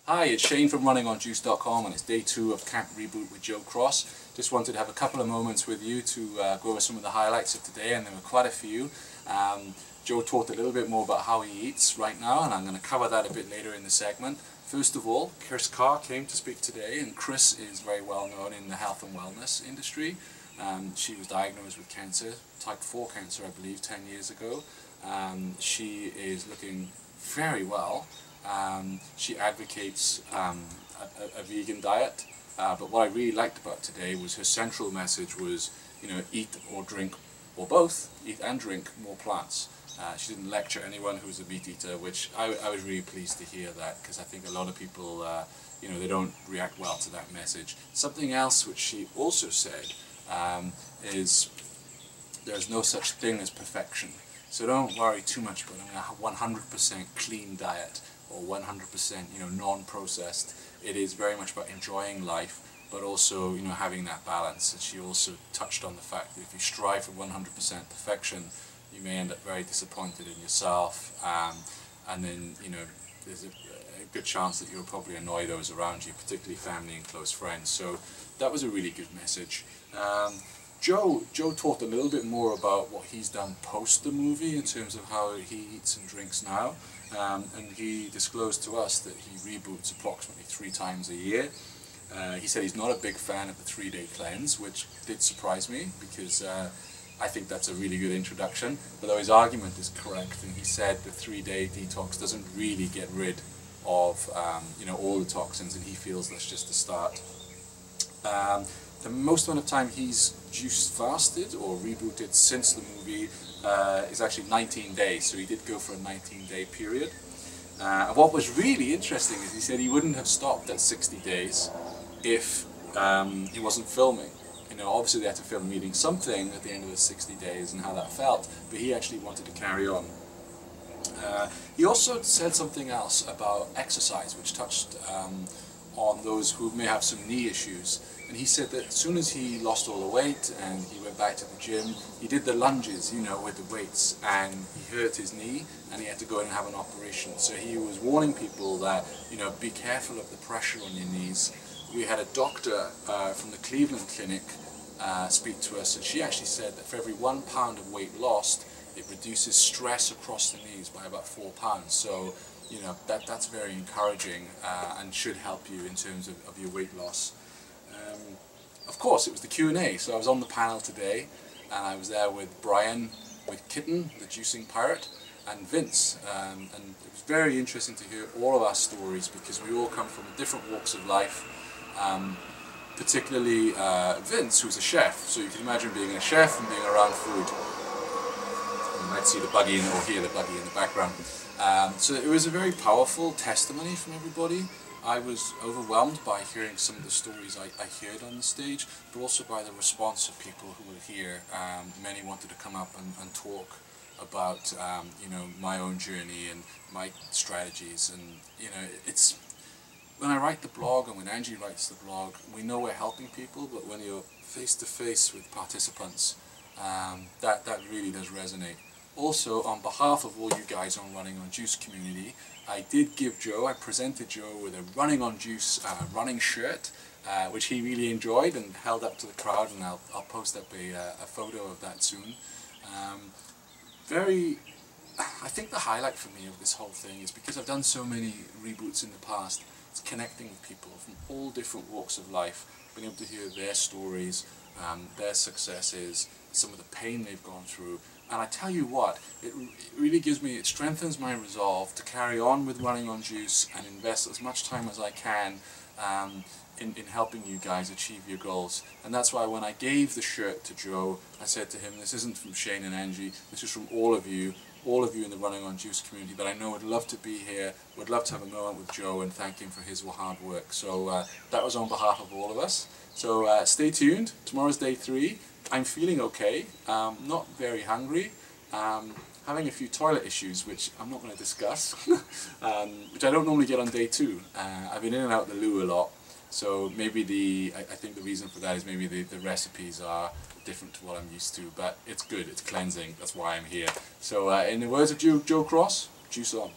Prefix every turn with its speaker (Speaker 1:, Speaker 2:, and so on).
Speaker 1: Hi, it's Shane from runningonjuice.com and it's day 2 of Camp Reboot with Joe Cross. Just wanted to have a couple of moments with you to go over some of the highlights of today, and there were quite a few. Joe talked a little bit more about how he eats right now, and I'm going to cover that a bit later in the segment. First of all, Kris Carr came to speak today, and Kris is very well known in the health and wellness industry. She was diagnosed with cancer, type 4 cancer I believe, 10 years ago. She is looking very well. She advocates a vegan diet, but what I really liked about today was her central message was, eat or drink, or both, eat and drink more plants. She didn't lecture anyone who's a meat eater, which I was really pleased to hear that, because I think a lot of people, they don't react well to that message. Something else which she also said is there's no such thing as perfection. So don't worry too much about a 100% clean diet or 100% non-processed. It is very much about enjoying life, but also having that balance. And she also touched on the fact that if you strive for 100% perfection, you may end up very disappointed in yourself, and then there's a good chance that you'll probably annoy those around you, particularly family and close friends. So that was a really good message. Joe talked a little bit more about what he's done post the movie in terms of how he eats and drinks now, and he disclosed to us that he reboots approximately 3 times a year. He said he's not a big fan of the 3-day cleanse, which did surprise me, because I think that's a really good introduction, although his argument is correct, and he said the 3-day detox doesn't really get rid of all the toxins, and he feels that's just the start. The most amount of time he's juice fasted or rebooted since the movie is actually 19 days, so he did go for a 19-day period. And what was really interesting is he said he wouldn't have stopped at 60 days if he wasn't filming. Obviously they had to film him eating something at the end of the 60 days and how that felt, but he actually wanted to carry on. He also said something else about exercise, which touched on those who may have some knee issues. And he said that as soon as he lost all the weight and he went back to the gym, he did the lunges, with the weights, and he hurt his knee and he had to go in and have an operation. So he was warning people that, be careful of the pressure on your knees. We had a doctor from the Cleveland clinic speak to us, and she actually said that for every 1 pound of weight lost, it reduces stress across the knees by about 4 pounds. So, that's very encouraging and should help you in terms of your weight loss. Of course, it was the Q&A, so I was on the panel today, and I was there with Brian, with Kitten, the juicing pirate, and Vince, and it was very interesting to hear all of our stories, because we all come from different walks of life, particularly Vince, who's a chef, so you can imagine being a chef and being around food. You might see the buggy or hear the buggy in the background. So it was a very powerful testimony from everybody. I was overwhelmed by hearing some of the stories I heard on the stage, but also by the response of people who were here. Many wanted to come up and talk about my own journey and my strategies, and it's when I write the blog and when Angie writes the blog, we know we're helping people, but when you're face to face with participants, that really does resonate. Also, on behalf of all you guys on Running on Juice community, I presented Joe with a Running on Juice running shirt, which he really enjoyed and held up to the crowd, and I'll post up a photo of that soon. I think the highlight for me of this whole thing is because I've done so many reboots in the past, it's connecting with people from all different walks of life, being able to hear their stories, their successes, some of the pain they've gone through. And I tell you what, it really it strengthens my resolve to carry on with Running on Juice and invest as much time as I can in helping you guys achieve your goals. And that's why when I gave the shirt to Joe, I said to him, this isn't from Shane and Angie, this is from all of you in the Running on Juice community that I know would love to be here, would love to have a moment with Joe and thank him for his hard work. So that was on behalf of all of us. So stay tuned, tomorrow's day 3. I'm feeling okay, not very hungry, having a few toilet issues which I'm not going to discuss, which I don't normally get on day 2. I've been in and out the loo a lot, so maybe I think the reason for that is maybe the recipes are different to what I'm used to, but it's good, it's cleansing, that's why I'm here. So in the words of Joe Cross, juice on.